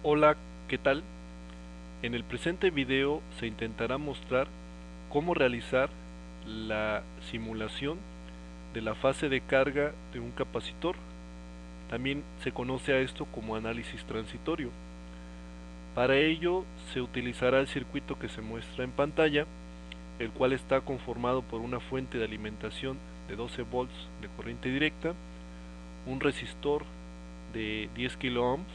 Hola, ¿qué tal? En el presente video se intentará mostrar cómo realizar la simulación de la fase de carga de un capacitor. También se conoce a esto como análisis transitorio. Para ello se utilizará el circuito que se muestra en pantalla, el cual está conformado por una fuente de alimentación de 12 volts de corriente directa, un resistor de 10 kiloohms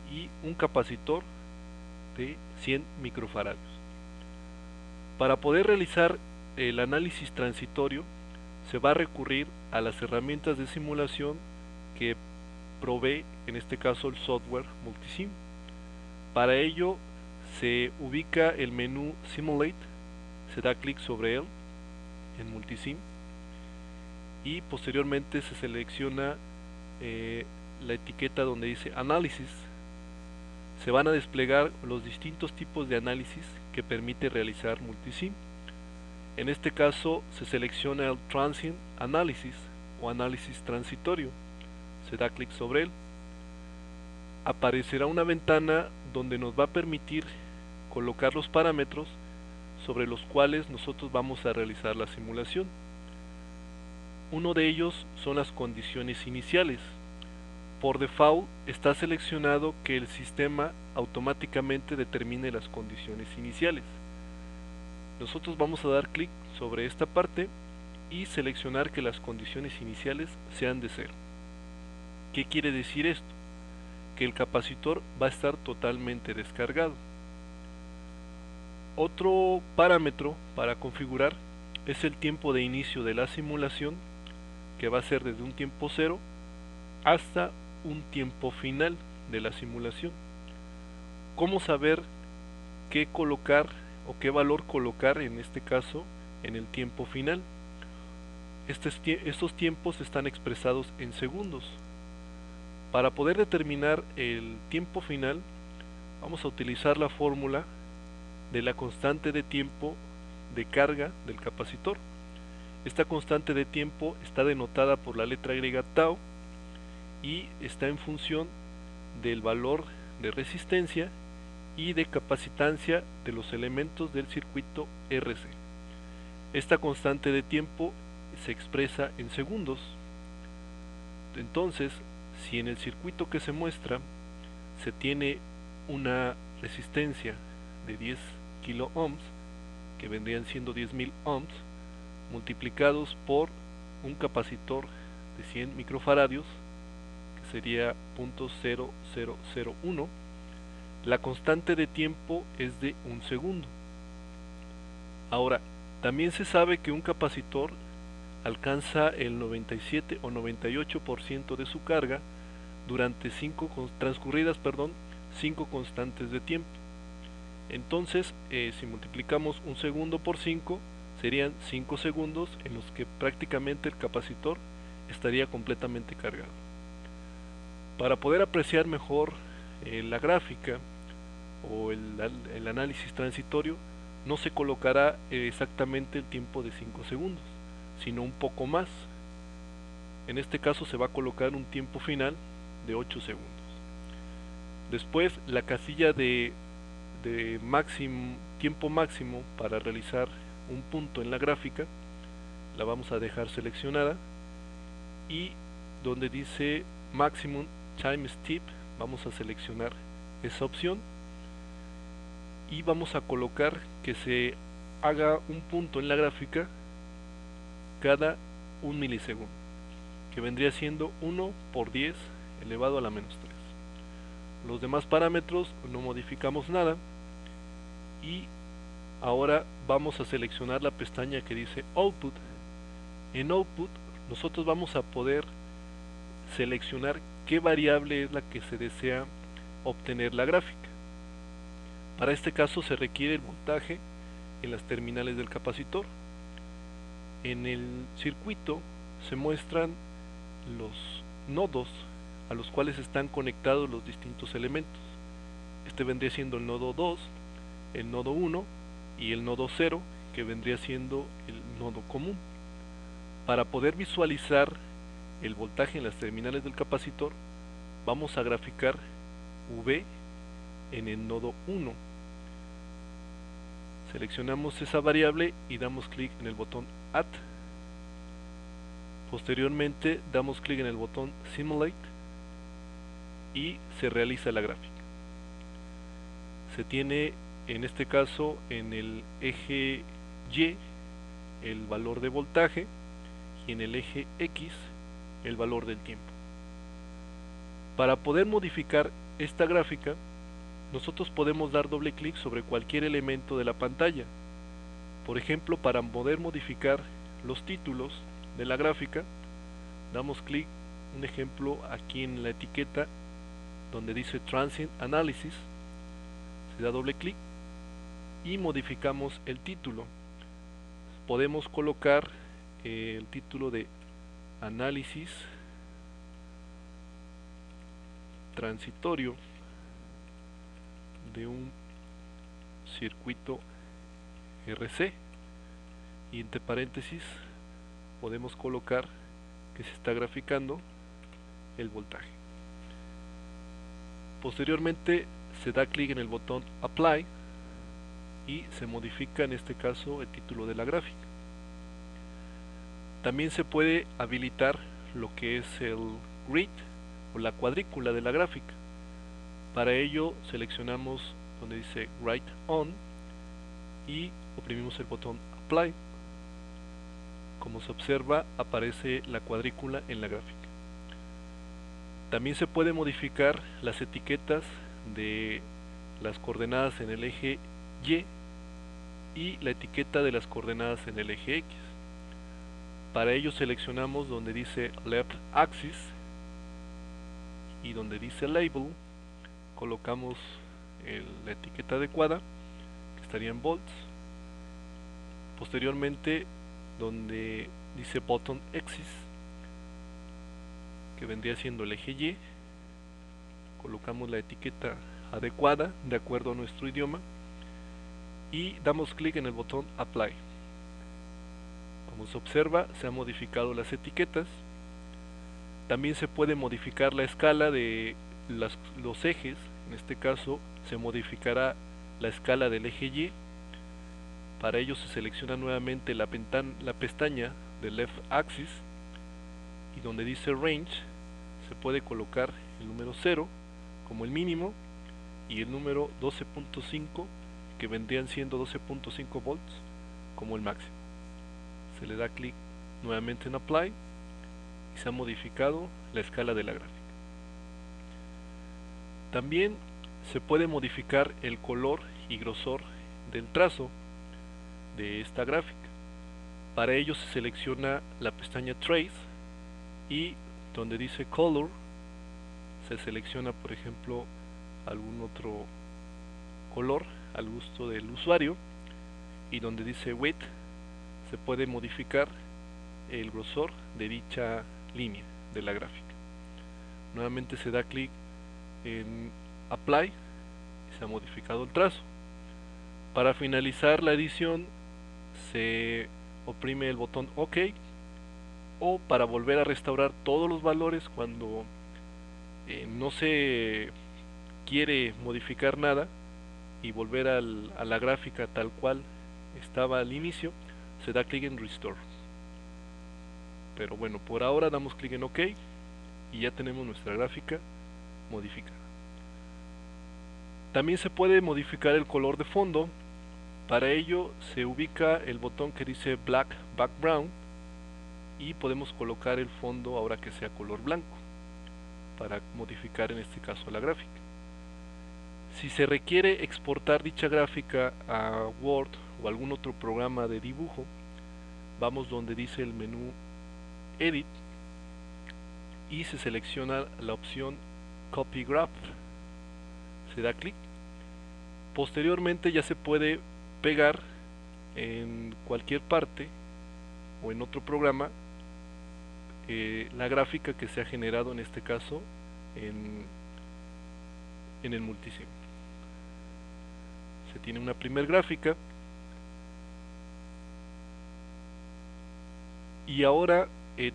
y un capacitor de 100 microfaradios. Para poder realizar el análisis transitorio se va a recurrir a las herramientas de simulación que provee en este caso el software Multisim. Para ello se ubica el menú Simulate, se da clic sobre él en Multisim y posteriormente se selecciona la etiqueta donde dice Análisis. Se van a desplegar los distintos tipos de análisis que permite realizar Multisim. En este caso se selecciona el Transient Analysis o análisis transitorio. Se da clic sobre él. Aparecerá una ventana donde nos va a permitir colocar los parámetros sobre los cuales nosotros vamos a realizar la simulación. Uno de ellos son las condiciones iniciales. Por default está seleccionado que el sistema automáticamente determine las condiciones iniciales. Nosotros vamos a dar clic sobre esta parte y seleccionar que las condiciones iniciales sean de 0. ¿Qué quiere decir esto? Que el capacitor va a estar totalmente descargado. Otro parámetro para configurar es el tiempo de inicio de la simulación, que va a ser desde un tiempo 0 hasta un tiempo final de la simulación. ¿Cómo saber qué colocar o qué valor colocar en este caso en el tiempo final? Estos tiempos están expresados en segundos. Para poder determinar el tiempo final vamos a utilizar la fórmula de la constante de tiempo de carga del capacitor. Esta constante de tiempo está denotada por la letra griega tau y está en función del valor de resistencia y de capacitancia de los elementos del circuito RC. Esta constante de tiempo se expresa en segundos. Entonces, si en el circuito que se muestra se tiene una resistencia de 10 kiloohms, que vendrían siendo 10.000 ohms, multiplicados por un capacitor de 100 microfaradios, que sería 0.0001, la constante de tiempo es de 1 segundo. Ahora, también se sabe que un capacitor alcanza el 97 o 98% de su carga durante transcurridas 5 constantes de tiempo. Entonces, si multiplicamos 1 segundo por 5, serían 5 segundos en los que prácticamente el capacitor estaría completamente cargado. Para poder apreciar mejor la gráfica o el análisis transitorio, no se colocará exactamente el tiempo de 5 segundos, sino un poco más. En este caso se va a colocar un tiempo final de 8 segundos. Después, la casilla de tiempo máximo para realizar un punto en la gráfica la vamos a dejar seleccionada, y donde dice Maximum Time Step vamos a seleccionar esa opción y vamos a colocar que se haga un punto en la gráfica cada 1 milisegundo, que vendría siendo 1 por 10 elevado a la menos 3. Los demás parámetros no modificamos nada, y ahora vamos a seleccionar la pestaña que dice Output. En Output nosotros vamos a poder seleccionar qué variable es la que se desea obtener la gráfica. Para este caso se requiere el voltaje en las terminales del capacitor. En el circuito se muestran los nodos a los cuales están conectados los distintos elementos. Este vendría siendo el nodo 2, el nodo 1 y el nodo 0, que vendría siendo el nodo común. Para poder visualizar el voltaje en las terminales del capacitor, vamos a graficar V en el nodo 1. Seleccionamos esa variable y damos clic en el botón Add. Posteriormente damos clic en el botón Simulate y se realiza la gráfica. Se tiene en este caso en el eje Y el valor de voltaje y en el eje X el valor del tiempo. Para poder modificar esta gráfica, nosotros podemos dar doble clic sobre cualquier elemento de la pantalla. Por ejemplo, para poder modificar los títulos de la gráfica, damos clic, un ejemplo, aquí en la etiqueta donde dice Transient Analysis, se da doble clic y modificamos el título. Podemos colocar el título de Análisis transitorio de un circuito RC, y entre paréntesis podemos colocar que se está graficando el voltaje. Posteriormente se da clic en el botón Apply y se modifica en este caso el título de la gráfica. También se puede habilitar lo que es el grid o la cuadrícula de la gráfica. Para ello seleccionamos donde dice Write On y oprimimos el botón Apply. Como se observa, aparece la cuadrícula en la gráfica. También se puede modificar las etiquetas de las coordenadas en el eje Y la etiqueta de las coordenadas en el eje X. Para ello seleccionamos donde dice Left Axis y donde dice Label colocamos la etiqueta adecuada, que estaría en volts. Posteriormente, donde dice Button Axis, que vendría siendo el eje Y, colocamos la etiqueta adecuada de acuerdo a nuestro idioma y damos clic en el botón Apply. Como se observa, se han modificado las etiquetas. También se puede modificar la escala de los ejes. En este caso se modificará la escala del eje Y. Para ello se selecciona nuevamente la pestaña de Left Axis y donde dice Range se puede colocar el número 0 como el mínimo y el número 12.5, que vendrían siendo 12.5 volts, como el máximo. Se le da clic nuevamente en Apply y se ha modificado la escala de la gráfica. También se puede modificar el color y grosor del trazo de esta gráfica. Para ello se selecciona la pestaña Trace y donde dice Color se selecciona, por ejemplo, algún otro color al gusto del usuario, y donde dice Width se puede modificar el grosor de dicha línea de la gráfica. Nuevamente se da clic en Apply y se ha modificado el trazo. Para finalizar la edición se oprime el botón OK, o para volver a restaurar todos los valores cuando no se quiere modificar nada y volver a la gráfica tal cual estaba al inicio, se da clic en Restore. Pero bueno, por ahora damos clic en OK y ya tenemos nuestra gráfica modificada. También se puede modificar el color de fondo. Para ello se ubica el botón que dice Black Background y podemos colocar el fondo ahora que sea color blanco para modificar en este caso la gráfica. Si se requiere exportar dicha gráfica a Word o algún otro programa de dibujo, vamos donde dice el menú Edit y se selecciona la opción Copy Graph. Se da clic. Posteriormente ya se puede pegar en cualquier parte o en otro programa la gráfica que se ha generado, en este caso en el multisim. Se tiene una primer gráfica y ahora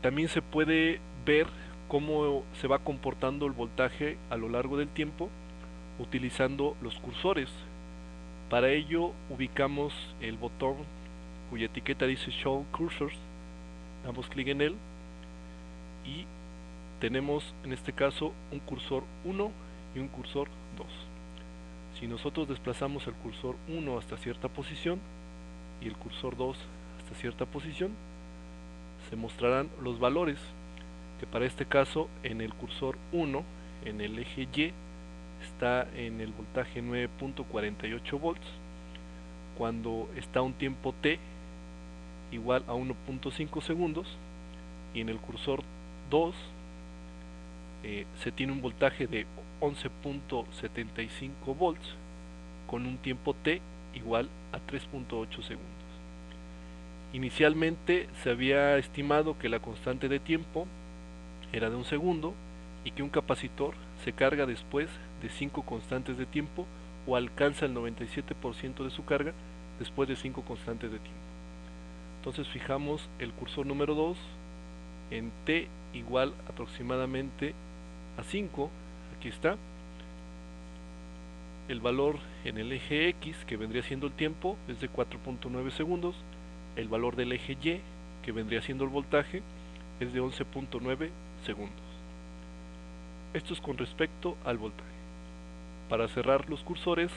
también se puede ver cómo se va comportando el voltaje a lo largo del tiempo utilizando los cursores. Para ello ubicamos el botón cuya etiqueta dice Show Cursors, damos clic en él y tenemos en este caso un cursor 1 y un cursor 2. Si nosotros desplazamos el cursor 1 hasta cierta posición y el cursor 2 hasta cierta posición, se mostrarán los valores, que para este caso en el cursor 1, en el eje Y, está en el voltaje 9.48 volts, cuando está un tiempo t igual a 1.5 segundos, y en el cursor 2 se tiene un voltaje de 11.75 volts con un tiempo t igual a 3.8 segundos. Inicialmente se había estimado que la constante de tiempo era de 1 segundo y que un capacitor se carga después de 5 constantes de tiempo o alcanza el 97% de su carga después de 5 constantes de tiempo. Entonces fijamos el cursor número 2 en t igual aproximadamente a 5, aquí está. El valor en el eje X, que vendría siendo el tiempo, es de 4.9 segundos. El valor del eje Y, que vendría siendo el voltaje, es de 11.9 segundos. Esto es con respecto al voltaje. Para cerrar los cursores,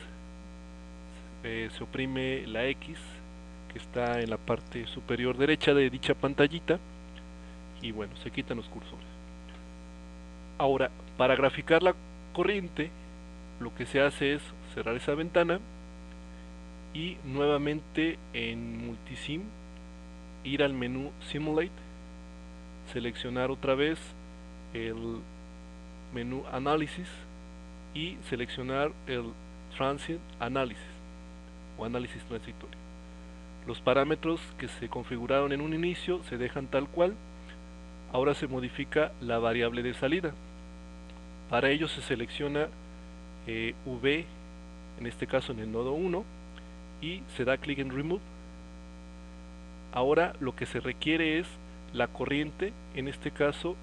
se oprime la X, que está en la parte superior derecha de dicha pantallita, y bueno, se quitan los cursores. Ahora, para graficar la corriente, lo que se hace es cerrar esa ventana y nuevamente en Multisim ir al menú Simulate, seleccionar otra vez el menú Análisis y seleccionar el Transient Analysis o análisis transitorio. Los parámetros que se configuraron en un inicio se dejan tal cual. Ahora se modifica la variable de salida. Para ello se selecciona V, en este caso en el nodo 1, y se da clic en Remove. Ahora lo que se requiere es la corriente, en este caso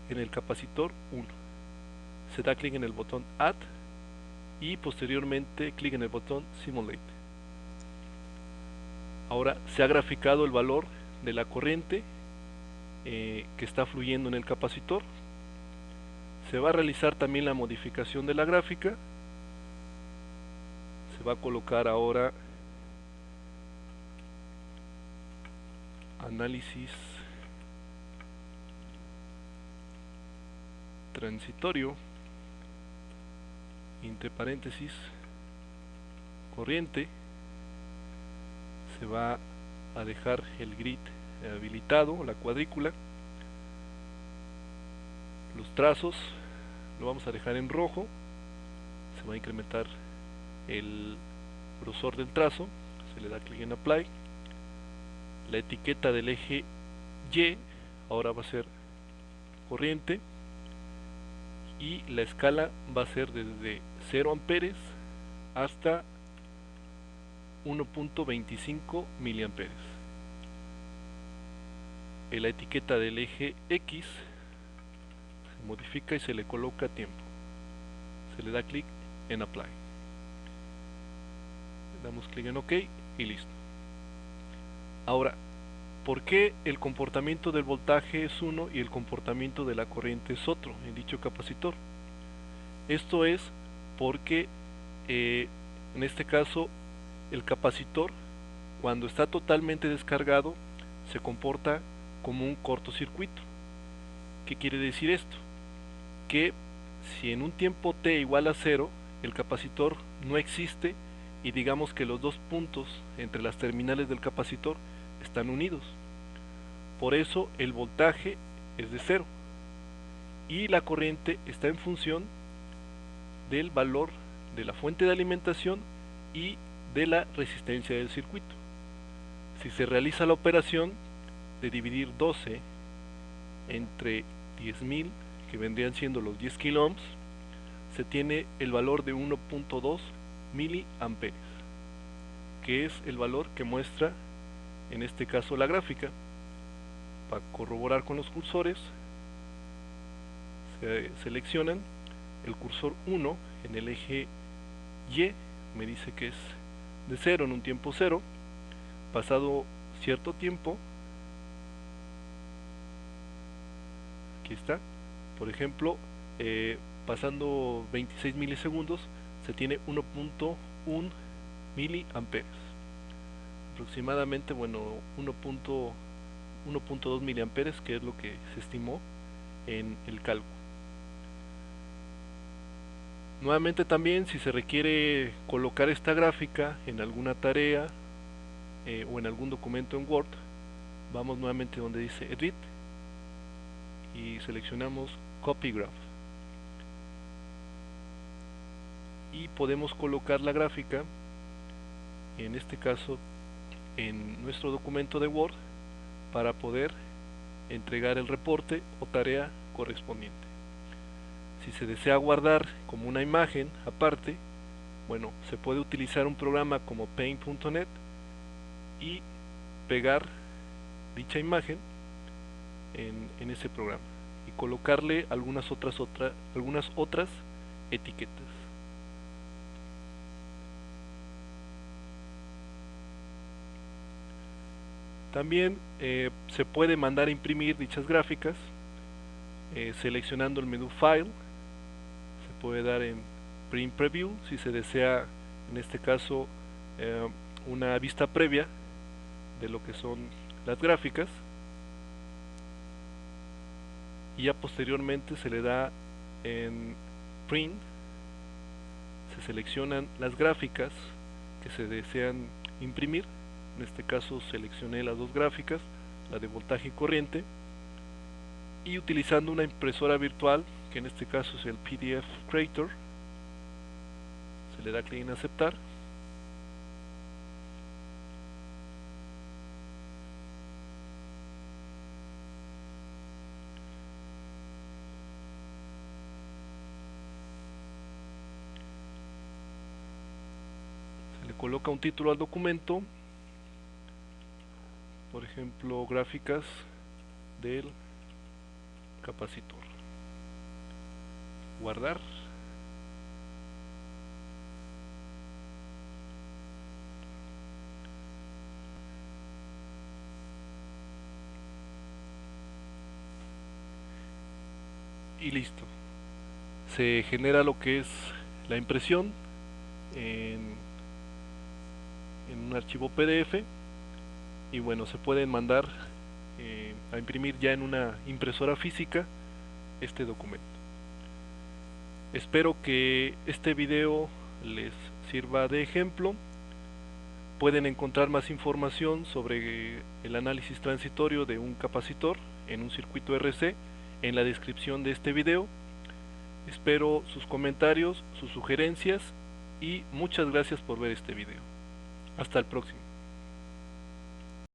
en el capacitor 1. Se da clic en el botón Add y posteriormente clic en el botón Simulate. Ahora se ha graficado el valor de la corriente que está fluyendo en el capacitor. Se va a realizar también la modificación de la gráfica. Se va a colocar ahora análisis transitorio, entre paréntesis, corriente. Se va a dejar el grid habilitado, la cuadrícula. Los trazos lo vamos a dejar en rojo. Se va a incrementar el grosor del trazo. Se le da clic en Apply. La etiqueta del eje Y ahora va a ser corriente y la escala va a ser desde 0 amperes hasta 1.25 miliamperes. La etiqueta del eje X se modifica y se le coloca tiempo. Se le da clic en Apply. Le damos clic en OK y listo. Ahora, ¿por qué el comportamiento del voltaje es uno y el comportamiento de la corriente es otro en dicho capacitor? Esto es porque en este caso el capacitor, cuando está totalmente descargado, se comporta como un cortocircuito. ¿Qué quiere decir esto? Que si en un tiempo t igual a 0, el capacitor no existe y digamos que los dos puntos entre las terminales del capacitor están unidos. Por eso el voltaje es de 0 y la corriente está en función del valor de la fuente de alimentación y de la resistencia del circuito. Si se realiza la operación de dividir 12 entre 10.000, que vendrían siendo los 10 kiloohms, se tiene el valor de 1.2 miliamperes, que es el valor que muestra en este caso la gráfica. Para corroborar con los cursores, se seleccionan el cursor 1 en el eje Y me dice que es de 0 en un tiempo 0. Pasado cierto tiempo, aquí está, por ejemplo, pasando 26 milisegundos se tiene 1.1 miliamperes, aproximadamente, bueno, 1.2 miliamperes, que es lo que se estimó en el cálculo. Nuevamente también, si se requiere colocar esta gráfica en alguna tarea o en algún documento en Word, vamos nuevamente donde dice Edit y seleccionamos Copy Graph y podemos colocar la gráfica, en este caso en nuestro documento de Word, para poder entregar el reporte o tarea correspondiente. Si se desea guardar como una imagen aparte, bueno, se puede utilizar un programa como Paint.net y pegar dicha imagen en ese programa y colocarle algunas otras etiquetas. También se puede mandar a imprimir dichas gráficas seleccionando el menú File. Se puede dar en Print Preview si se desea, en este caso, una vista previa de lo que son las gráficas, y ya posteriormente se le da en Print, se seleccionan las gráficas que se desean imprimir. En este caso seleccioné las dos gráficas, la de voltaje y corriente, y utilizando una impresora virtual, que en este caso es el PDF Creator, se le da clic en aceptar. Se le coloca un título al documento, por ejemplo, gráficas del capacitor. Guardar. Y listo. Se genera lo que es la impresión en un archivo PDF, y bueno, se pueden mandar a imprimir ya en una impresora física este documento. Espero que este video les sirva de ejemplo. Pueden encontrar más información sobre el análisis transitorio de un capacitor en un circuito RC en la descripción de este video. Espero sus comentarios, sus sugerencias, y muchas gracias por ver este video. Hasta el próximo.